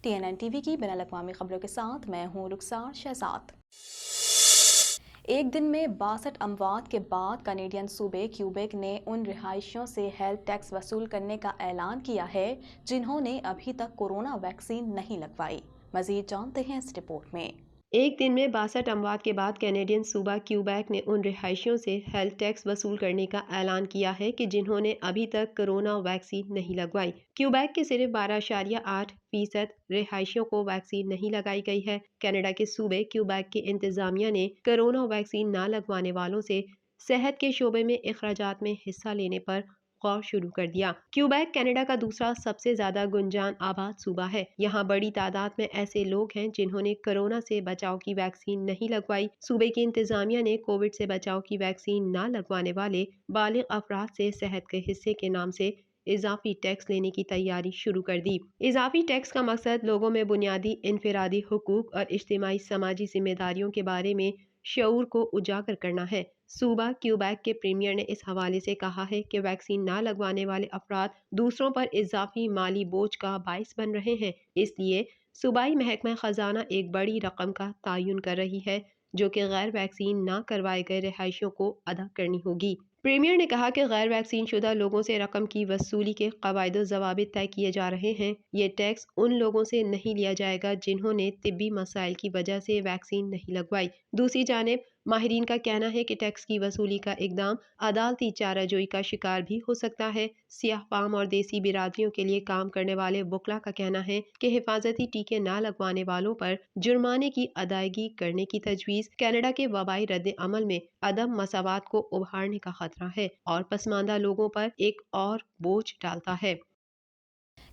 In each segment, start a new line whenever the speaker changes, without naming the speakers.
TNN T V کی بین الاقوامی خبروں کے ساتھ میں ہوں رخسار شہزاد۔ ایک دن میں 62 اموات کے بعد کینیڈین صوبے کیوبیک نے ان رہائشیوں سے ہیلتھ ٹیکس وصول کرنے کا اعلان کیا ہے جنہوں نے ابھی تک کورونا ویکسین نہیں لگوائی۔ مزید جانتے ہیں اس رپورٹ میں۔
ایک دن میں 62 اموات کے بعد کینیڈین صوبہ کیوبیک نے ان رہائشیوں سے ہیلتھ ٹیکس وصول کرنے کا اعلان کیا ہے کہ جنہوں نے ابھی تک کورونا ویکسین نہیں لگوائی۔ کیوبیک کے صرف 12.8% رہائشیوں کو ویکسین نہیں لگائی گئی ہے۔ کینیڈا کے صوبے کیوبیک کی انتظامیہ نے کورونا ویکسین نہ لگوانے والوں سے صحت کے شعبے میں اخراجات میں حصہ لینے پر غور شروع کر دیا۔ کیوبیک کینیڈا کا دوسرا سب سے زیادہ گنجان آباد صوبہ ہے۔ یہاں بڑی تعداد میں ایسے لوگ ہیں جنہوں نے کورونا سے بچاؤ کی ویکسین نہیں لگوائی۔ صوبے کی انتظامیہ نے کووڈ سے بچاؤ کی ویکسین نہ لگوانے والے بالغ افراد سے صحت کے حصے کے نام سے اضافی ٹیکس لینے کی تیاری شروع کر دی۔ اضافی ٹیکس کا مقصد لوگوں میں بنیادی انفرادی حقوق اور اجتماعی سماجی ذمہ داریوں کے بارے میں شعور کو اجاگر کرنا ہے۔ صوبہ کیوبیک کے پریمیئر نے اس حوالے سے کہا ہے کہ ویکسین نہ لگوانے والے افراد دوسروں پر اضافی مالی بوجھ کا باعث بن رہے ہیں، اس لیے صوبائی محکمہ خزانہ ایک بڑی رقم کا تعین کر رہی ہے جو کہ غیر ویکسین نہ کروائے گئے رہائشیوں کو ادا کرنی ہوگی۔ پریمیئر نے کہا کہ غیر ویکسین شدہ لوگوں سے رقم کی وصولی کے قواعد و ضوابط طے کیے جا رہے ہیں۔ یہ ٹیکس ان لوگوں سے نہیں لیا جائے گا جنہوں نے طبی مسائل کی وجہ سے ویکسین نہیں لگوائی۔ دوسری جانب ماہرین کا کہنا ہے کہ ٹیکس کی وصولی کا اقدام عدالتی چارہ جوئی کا شکار بھی ہو سکتا ہے۔ سیاہ فام اور دیسی برادریوں کے لیے کام کرنے والے وکلاء کا کہنا ہے کہ حفاظتی ٹیکے نہ لگوانے والوں پر جرمانے کی ادائیگی کرنے کی تجویز کینیڈا کے وبائی رد عمل میں عدم مساوات کو ابھارنے کا خطرہ ہے اور پسماندہ لوگوں پر ایک اور بوجھ ڈالتا ہے۔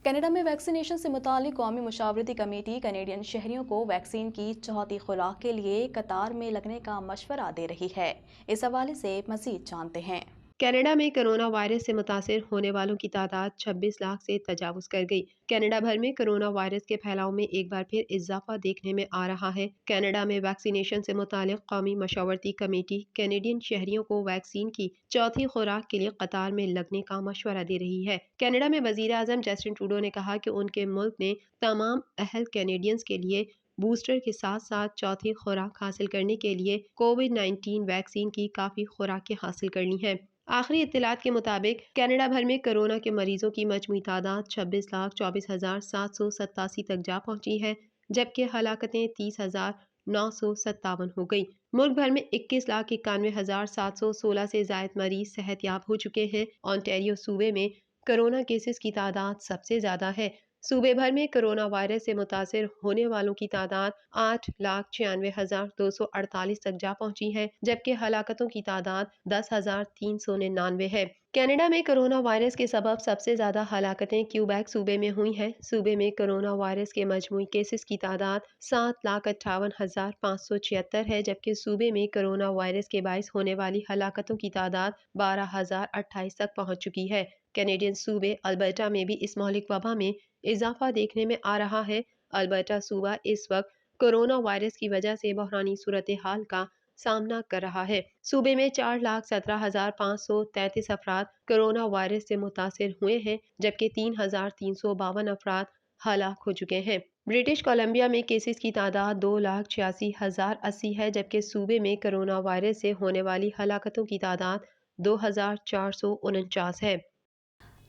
کینیڈا میں ویکسینیشن سے متعلق قومی مشاورتی کمیٹی کینیڈین شہریوں کو ویکسین کی چوتھی خوراک کے لیے قطار میں لگنے کا مشورہ دے رہی ہے۔ اس حوالے سے مزید جانتے ہیں۔
کینیڈا میں کورونا وائرس سے متاثر ہونے والوں کی تعداد 26 لاکھ سے تجاوز کر گئی۔ کینیڈا بھر میں کورونا وائرس کے پھیلاؤ میں ایک بار پھر اضافہ دیکھنے میں آ رہا ہے۔ کینیڈا میں ویکسینیشن سے متعلق قومی مشاورتی کمیٹی کینیڈین شہریوں کو ویکسین کی چوتھی خوراک کے لیے قطار میں لگنے کا مشورہ دے رہی ہے۔ کینیڈا میں وزیر اعظم جسٹن ٹروڈو نے کہا کہ ان کے ملک نے تمام اہل کینیڈینز کے لیے بوسٹر کے ساتھ ساتھ چوتھی خوراک حاصل کرنے کے لیے کووڈ-19 ویکسین کی کافی خوراکیں حاصل کرنی ہیں۔ آخری اطلاعات کے مطابق کینیڈا بھر میں کورونا کے مریضوں کی مجموعی تعداد 26,24,787 تک جا پہنچی ہے جبکہ ہلاکتیں 30,957 ہو گئی۔ ملک بھر میں 21,91,716 سے زائد مریض صحت یاب ہو چکے ہیں۔ اونٹاریو صوبے میں کورونا کیسز کی تعداد سب سے زیادہ ہے۔ صوبے بھر میں کورونا وائرس سے متاثر ہونے والوں کی تعداد 8,96,248 تک جا پہنچی ہے جبکہ ہلاکتوں کی تعداد 10,399 ہے۔ کینیڈا میں کورونا وائرس کے سبب سب سے زیادہ ہلاکتیں کیوبیک صوبے میں ہوئی ہیں۔ صوبے میں کورونا وائرس کے مجموعی کیسز کی تعداد 7,58,576 ہے جبکہ صوبے میں کورونا وائرس کے باعث ہونے والی ہلاکتوں کی تعداد 12,028 تک پہنچ چکی ہے۔ کینیڈین صوبے البرٹا میں بھی اس مہلک وبا میں اضافہ دیکھنے میں آ رہا ہے۔ البرٹا صوبہ اس وقت کورونا وائرس کی وجہ سے بحرانی صورتحال کا سامنا کر رہا ہے۔ صوبے میں 4,17,533 افراد کورونا وائرس سے متاثر ہوئے ہیں جبکہ 3,352 افراد ہلاک ہو چکے ہیں۔ برٹش کولمبیا میں کیسز کی تعداد 2,86,080 ہے جبکہ صوبے میں کورونا وائرس سے ہونے والی ہلاکتوں کی تعداد 2,449 ہے۔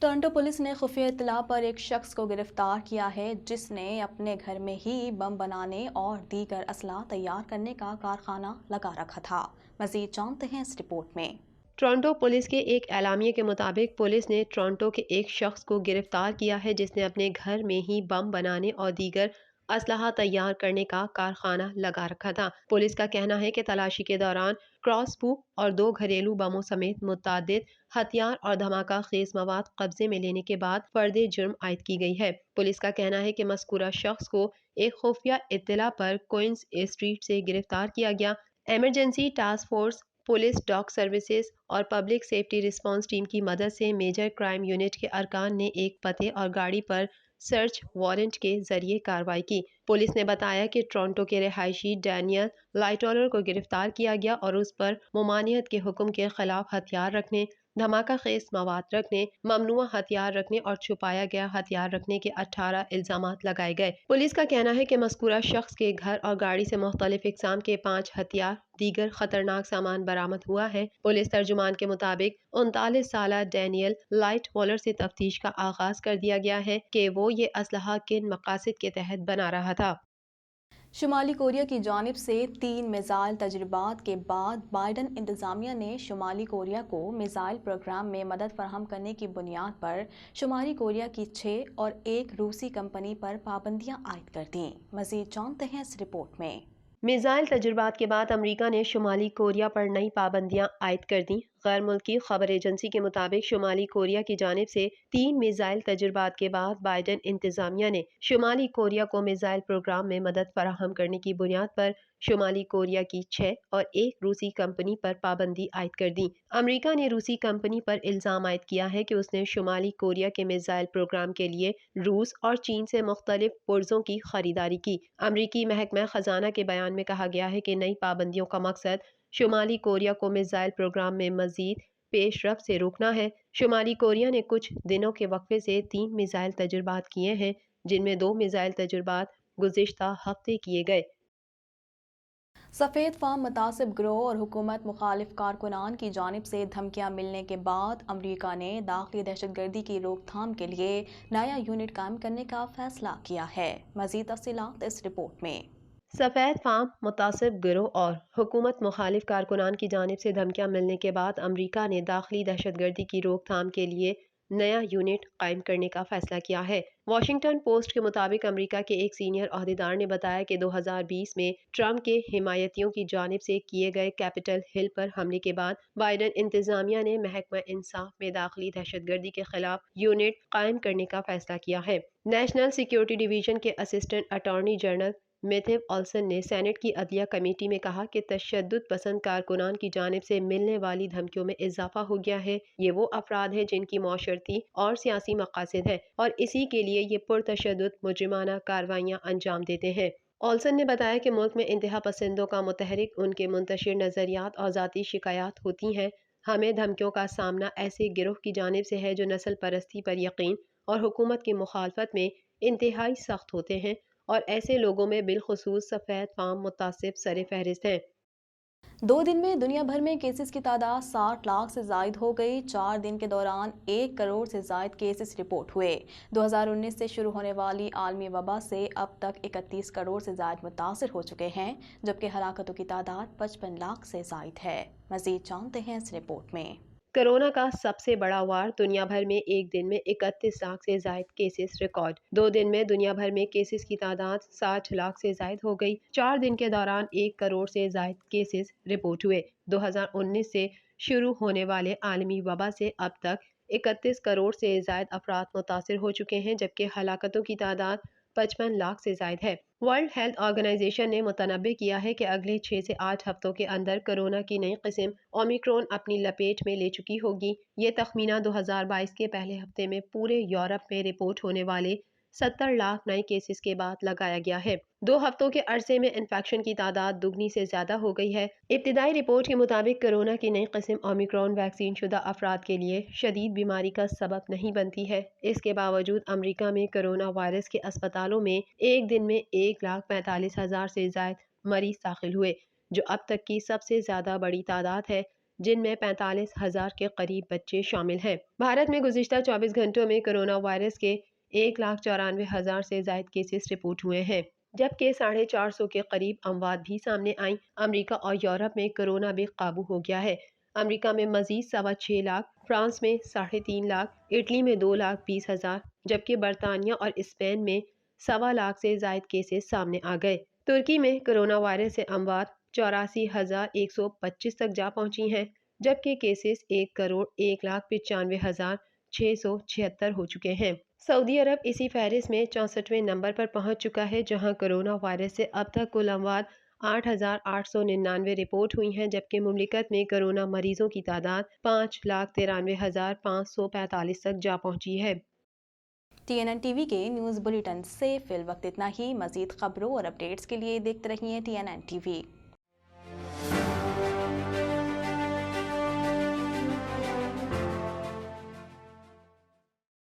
ٹورنٹو پولیس نے خفیہ اطلاع پر ایک شخص کو گرفتار کیا ہے جس نے اپنے گھر میں ہی بم بنانے اور دیگر اسلحہ تیار کرنے کا کارخانہ لگا رکھا تھا۔ مزید جانتے ہیں اس رپورٹ میں۔
ٹورنٹو پولیس کے ایک اعلامیے کے مطابق پولیس نے ٹورنٹو کے ایک شخص کو گرفتار کیا ہے جس نے اپنے گھر میں ہی بم بنانے اور دیگر اسلحہ تیار کرنے کا کارخانہ لگا رکھا تھا۔ پولیس کا کہنا ہے کہ تلاشی کے دوران کراس بو اور 2 گھریلو بموں سمیت متعدد ہتھیار اور دھماکہ خیز مواد قبضے میں لینے کے بعد فرد جرم عائد کی گئی ہے۔ پولیس کا کہنا ہے کہ مذکورہ شخص کو ایک خفیہ اطلاع پر کوئنز اسٹریٹ سے گرفتار کیا گیا۔ Emergency task force, police dog services اور پبلک سیفٹی رسپانس ٹیم کی مدد سے میجر کرائم یونٹ کے ارکان نے ایک پتے اور گاڑی پر سرچ وارنٹ کے ذریعے کارروائی کی۔ پولیس نے بتایا کہ ٹورنٹو کے رہائشی ڈینیل لائٹولر کو گرفتار کیا گیا اور اس پر ممانعت کے حکم کے خلاف ہتھیار رکھنے، دھماکہ خیز مواد رکھنے، ممنوعہ ہتھیار رکھنے اور چھپایا گیا ہتھیار رکھنے کے 18 الزامات لگائے گئے۔ پولیس کا کہنا ہے کہ مذکورہ شخص کے گھر اور گاڑی سے مختلف اقسام کے 5 ہتھیار دیگر خطرناک سامان برآمد ہوا ہے۔ پولیس ترجمان کے مطابق 39 سالہ ڈینیل لائٹ والر سے تفتیش کا آغاز کر دیا گیا ہے کہ وہ یہ اسلحہ کن مقاصد کے تحت بنا رہا تھا۔
شمالی کوریا کی جانب سے 3 میزائل تجربات کے بعد بائیڈن انتظامیہ نے شمالی کوریا کو میزائل پروگرام میں مدد فراہم کرنے کی بنیاد پر شمالی کوریا کی 6 اور ایک روسی کمپنی پر پابندیاں عائد کر دیں۔ مزید جانتے ہیں اس رپورٹ میں۔
میزائل تجربات کے بعد امریکہ نے شمالی کوریا پر نئی پابندیاں عائد کر دیں۔ غیر ملکی خبر ایجنسی کے مطابق شمالی کوریا کی جانب سے 3 میزائل تجربات کے بعد بائیڈن انتظامیہ نے شمالی کوریا کو میزائل پروگرام میں مدد فراہم کرنے کی بنیاد پر شمالی کوریا کی 6 اور ایک روسی کمپنی پر پابندی عائد کر دی۔ امریکہ نے روسی کمپنی پر الزام عائد کیا ہے کہ اس نے شمالی کوریا کے میزائل پروگرام کے لیے روس اور چین سے مختلف پرزوں کی خریداری کی۔ امریکی محکمہ خزانہ کے بیان میں کہا گیا ہے کہ نئی پابندیوں کا مقصد شمالی کوریا کو میزائل پروگرام میں مزید پیش رفت سے روکنا ہے۔ شمالی کوریا نے کچھ دنوں کے وقفے سے 3 میزائل تجربات کیے ہیں، جن میں 2 میزائل تجربات گزشتہ ہفتے کیے گئے۔
سفید فام متعصب گروہ اور حکومت مخالف کارکنان کی جانب سے دھمکیاں ملنے کے بعد امریکہ نے داخلی دہشت گردی کی روک تھام کے لیے نیا یونٹ قائم کرنے کا فیصلہ کیا ہے۔ مزید تفصیلات اس رپورٹ میں۔
سفید فام متعصب گروہ اور حکومت مخالف کارکنان کی جانب سے دھمکیاں ملنے کے بعد امریکہ نے داخلی دہشت گردی کی روک تھام کے لیے نیا یونٹ قائم کرنے کا فیصلہ کیا ہے۔ واشنگٹن پوسٹ کے مطابق امریکہ کے ایک سینئر عہدیدار نے بتایا کہ 2020 میں ٹرمپ کے حمایتیوں کی جانب سے کیے گئے کیپٹل ہل پر حملے کے بعد بائیڈن انتظامیہ نے محکمہ انصاف میں داخلی دہشت گردی کے خلاف یونٹ قائم کرنے کا فیصلہ کیا ہے۔ نیشنل سیکیورٹی ڈویژن کے assistant attorney general Matthew Olson نے سینٹ کی عدلیہ کمیٹی میں کہا کہ تشدد پسند کارکنان کی جانب سے ملنے والی دھمکیوں میں اضافہ ہو گیا ہے۔ یہ وہ افراد ہیں جن کی معاشرتی اور سیاسی مقاصد ہیں اور اسی کے لیے یہ پرتشدد مجرمانہ کارروائیاں انجام دیتے ہیں۔ آلسن نے بتایا کہ ملک میں انتہا پسندوں کا متحرک ان کے منتشر نظریات اور ذاتی شکایات ہوتی ہیں۔ ہمیں دھمکیوں کا سامنا ایسے گروہ کی جانب سے ہے جو نسل پرستی پر یقین اور حکومت کی مخالفت میں انتہائی سخت ہوتے ہیں اور ایسے لوگوں میں بالخصوص سفید فام متعصب سر فہرست ہیں۔
2 دن میں دنیا بھر میں کیسز کی تعداد 60 لاکھ سے زائد ہو گئی۔ 4 دن کے دوران 1 کروڑ سے زائد کیسز رپورٹ ہوئے۔ 2019 سے شروع ہونے والی عالمی وبا سے اب تک 31 کروڑ سے زائد متاثر ہو چکے ہیں، جبکہ ہلاکتوں کی تعداد 55 لاکھ سے زائد ہے۔ مزید جانتے ہیں اس رپورٹ میں۔
کرونا کا سب سے بڑا وار، دنیا بھر میں ایک دن میں 31 لاکھ سے زائد کیسز ریکارڈ۔ 2 دن میں دنیا بھر میں کیسز کی تعداد 60 لاکھ سے زائد ہو گئی۔ 4 دن کے دوران 1 کروڑ سے زائد کیسز رپورٹ ہوئے۔ 2019 سے شروع ہونے والے عالمی وبا سے اب تک 31 کروڑ سے زائد افراد متاثر ہو چکے ہیں، جبکہ ہلاکتوں کی تعداد 55 لاکھ سے زائد ہے۔ ورلڈ ہیلتھ آرگنائزیشن نے متنبع کیا ہے کہ اگلے 6 سے 8 ہفتوں کے اندر کرونا کی نئی قسم اومیکرون اپنی لپیٹ میں لے چکی ہوگی۔ یہ تخمینہ 2022 کے پہلے ہفتے میں پورے یورپ میں رپورٹ ہونے والے 70 لاکھ نئے کیسز کے بعد لگایا گیا ہے۔ 2 ہفتوں کے عرصے میں انفیکشن کی تعداد دگنی سے زیادہ ہو گئی ہے۔ ابتدائی رپورٹ کے مطابق کرونا کی نئی قسم اومیکرون ویکسین شدہ افراد کے لیے شدید بیماری کا سبب نہیں بنتی ہے۔ اس کے باوجود امریکہ میں کرونا وائرس کے اسپتالوں میں ایک دن میں 1,45,000 سے زائد مریض داخل ہوئے، جو اب تک کی سب سے زیادہ بڑی تعداد ہے، جن میں 45,000 کے قریب بچے شامل ہیں۔ بھارت میں گزشتہ 24 گھنٹوں میں کرونا وائرس کے 1,94,000 سے زائد کیسز رپورٹ ہوئے ہیں، جبکہ 450 کے قریب اموات بھی سامنے آئیں۔ امریکہ اور یورپ میں کرونا بے قابو ہو گیا ہے۔ امریکہ میں مزید 6.25 لاکھ، فرانس میں 3.5 لاکھ، اٹلی میں 2,20,000، جبکہ برطانیہ اور اسپین میں 1.25 لاکھ سے زائد کیسز سامنے آ گئے۔ ترکی میں کرونا وائرس سے اموات 84,125 تک جا پہنچی ہیں، جبکہ کیسز 1,95,676 ہو چکے ہیں۔ سعودی عرب اسی فہرست میں 64ویں نمبر پر پہنچ چکا ہے، جہاں کرونا وائرس سے اب تک کل اموات 8,899 رپورٹ ہوئی ہیں، جبکہ مملکت میں کرونا مریضوں کی تعداد 5,93,545 تک جا پہنچی ہے۔
TNN TV کے نیوز بلیٹن سے فی الوقت اتنا ہی. مزید خبروں اور اپڈیٹس کے لیے دیکھتے رہیے TNN TV.